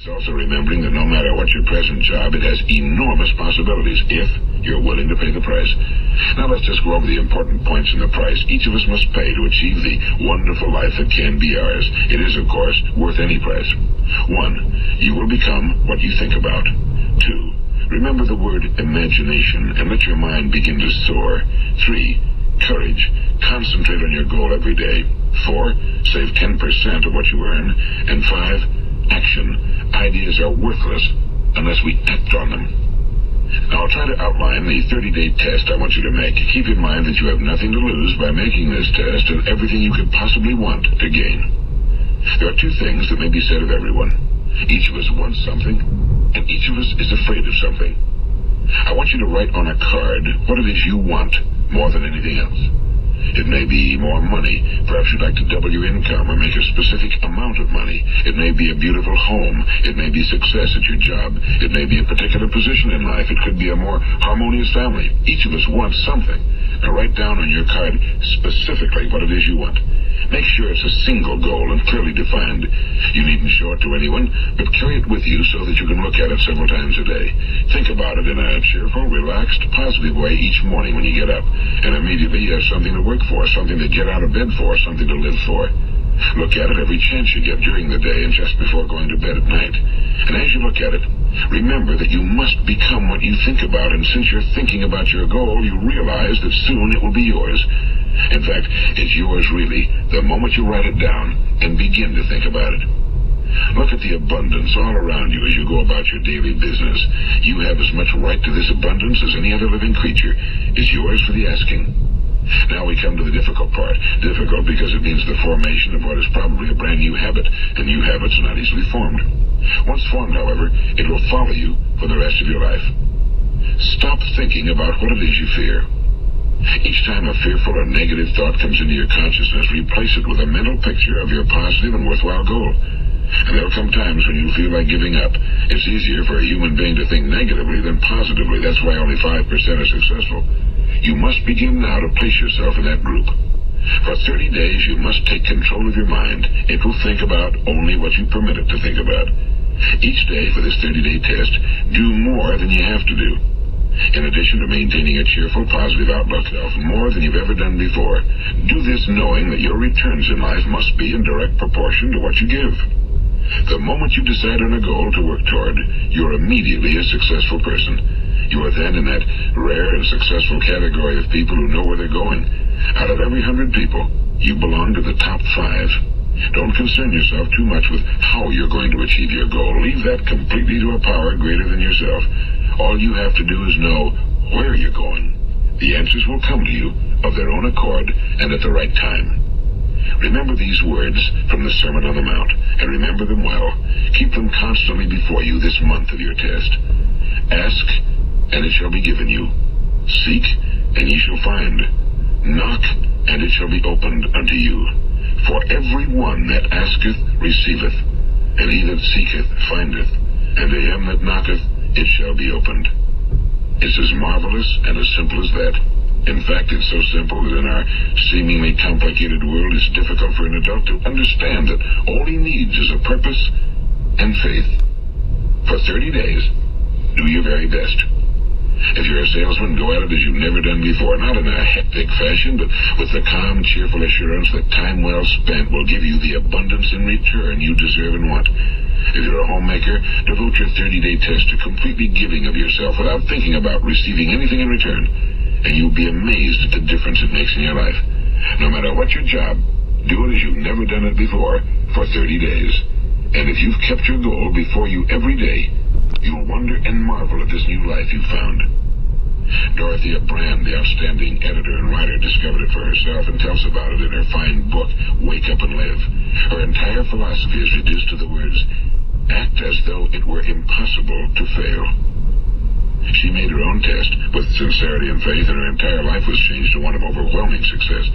It's also remembering that no matter what your present job, it has enormous possibilities if you're willing to pay the price. Now let's just go over the important points in the price each of us must pay to achieve the wonderful life that can be ours. It is, of course, worth any price. 1. You will become what you think about. 2. Remember the word imagination and let your mind begin to soar. 3. Courage. Concentrate on your goal every day. 4. Save 10% of what you earn. And 5. Action. Ideas are worthless unless we act on them. Now, I'll try to outline the 30-day test I want you to make. Keep in mind that you have nothing to lose by making this test and everything you could possibly want to gain. There are 2 things that may be said of everyone. Each of us wants something, and each of us is afraid of something. I want you to write on a card what it is you want more than anything else. It may be more money. Perhaps you'd like to double your income or make a specific amount of money. It may be a beautiful home. It may be success at your job. It may be a particular position in life. It could be a more harmonious family. Each of us wants something. Now write down on your card specifically what it is you want. Make sure it's a single goal and clearly defined. You needn't show it to anyone, but carry it with you so that you can look at it several times a day. Think about it in a cheerful, relaxed, positive way each morning when you get up. And immediately you have something to work for, something to get out of bed for, something to live for. Look at it every chance you get during the day and just before going to bed at night. And as you look at it, remember that you must become what you think about. And since you're thinking about your goal, you realize that soon it will be yours. In fact, it's yours really the moment you write it down and begin to think about it. Look at the abundance all around you as you go about your daily business. You have as much right to this abundance as any other living creature. It's yours for the asking. Now we come to the difficult part. Difficult because it means the formation of what is probably a brand new habit, and new habits are not easily formed. Once formed, however, it will follow you for the rest of your life. Stop thinking about what it is you fear. Each time a fearful or negative thought comes into your consciousness, replace it with a mental picture of your positive and worthwhile goal. And there will come times when you feel like giving up. It's easier for a human being to think negatively than positively. That's why only 5% are successful. You must begin now to place yourself in that group. For 30 days, you must take control of your mind. It will think about only what you permit it to think about. Each day for this 30-day test, do more than you have to do. In addition to maintaining a cheerful, positive outlook, more than you've ever done before, do this knowing that your returns in life must be in direct proportion to what you give. The moment you decide on a goal to work toward, you're immediately a successful person. You are then in that rare and successful category of people who know where they're going. Out of every 100 people, you belong to the top 5. Don't concern yourself too much with how you're going to achieve your goal. Leave that completely to a power greater than yourself. All you have to do is know where you're going. The answers will come to you of their own accord and at the right time. Remember these words from the Sermon on the Mount, and remember them well. Keep them constantly before you this month of your test. Ask, and it shall be given you. Seek, and ye shall find. Knock, and it shall be opened unto you. For every one that asketh receiveth, and he that seeketh findeth, and to him that knocketh it shall be opened. It's as marvelous and as simple as that. In fact, it's so simple that in our seemingly complicated world, it's difficult for an adult to understand that all he needs is a purpose and faith. For 30 days, do your very best. If you're a salesman, go at it as you've never done before, not in a hectic fashion, but with the calm, cheerful assurance that time well spent will give you the abundance in return you deserve and want. If you're a homemaker, devote your 30-day test to completely giving of yourself without thinking about receiving anything in return, and you'll be amazed at the difference it makes in your life. No matter what your job, do it as you've never done it before for 30 days. And if you've kept your goal before you every day, you'll wonder and marvel at this new life you've found. Dorothea Brand, the outstanding editor and writer, discovered it for herself and tells about it in her fine book, Wake Up and Live. Her entire philosophy is reduced to the words, act as though it were impossible to fail. She made her own test with sincerity and faith, and her entire life was changed to one of overwhelming success.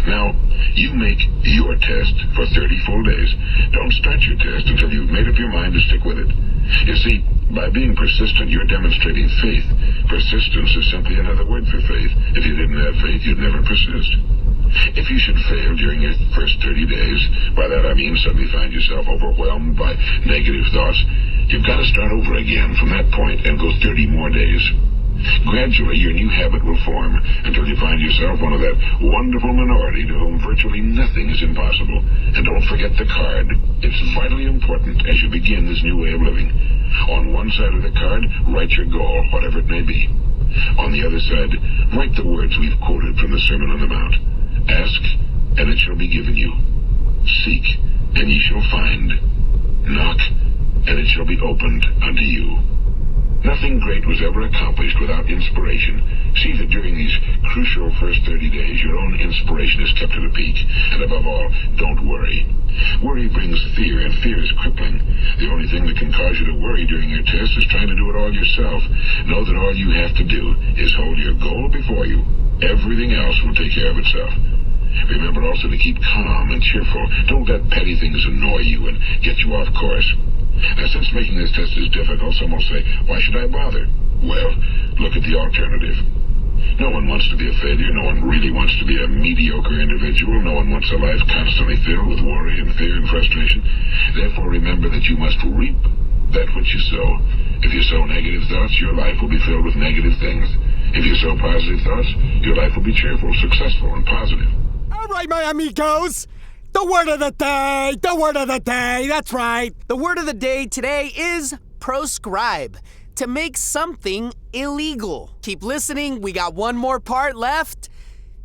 Now, you make your test for 30 full days. Don't start your test until you've made up your mind to stick with it. You see, by being persistent, you're demonstrating faith. Persistence is simply another word for faith. If you didn't have faith, you'd never persist. If you should fail during your first 30 days, by that I mean suddenly find yourself overwhelmed by negative thoughts, you've got to start over again from that point and go 30 more days. Gradually, your new habit will form until you find yourself one of that wonderful minority to whom virtually nothing is impossible. And don't forget the card. It's vitally important as you begin this new way of living. On one side of the card, write your goal, whatever it may be. On the other side, write the words we've quoted from the Sermon on the Mount. Ask, and it shall be given you. Seek, and ye shall find. Knock, and it shall be opened unto you. Nothing great was ever accomplished without inspiration. See that during these crucial first 30 days, your own inspiration is kept at a peak. And above all, don't worry. Worry brings fear, and fear is crippling. The only thing that can cause you to worry during your test is trying to do it all yourself. Know that all you have to do is hold your goal before you. Everything else will take care of itself. Remember also to keep calm and cheerful. Don't let petty things annoy you and get you off course. Now, since making this test is difficult, some will say, why should I bother? Well, look at the alternative. No one wants to be a failure. No one really wants to be a mediocre individual. No one wants a life constantly filled with worry and fear and frustration. Therefore, remember that you must reap that which you sow. If you sow negative thoughts, your life will be filled with negative things. If you sow positive thoughts, your life will be cheerful, successful, and positive. All right, my amigos. The word of the day! The word of the day! That's right! The word of the day today is proscribe, to make something illegal. Keep listening, we got one more part left.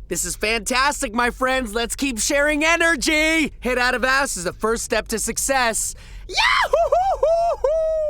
This is fantastic, my friends. Let's keep sharing energy. Hit out of ass is the first step to success. Yahoo!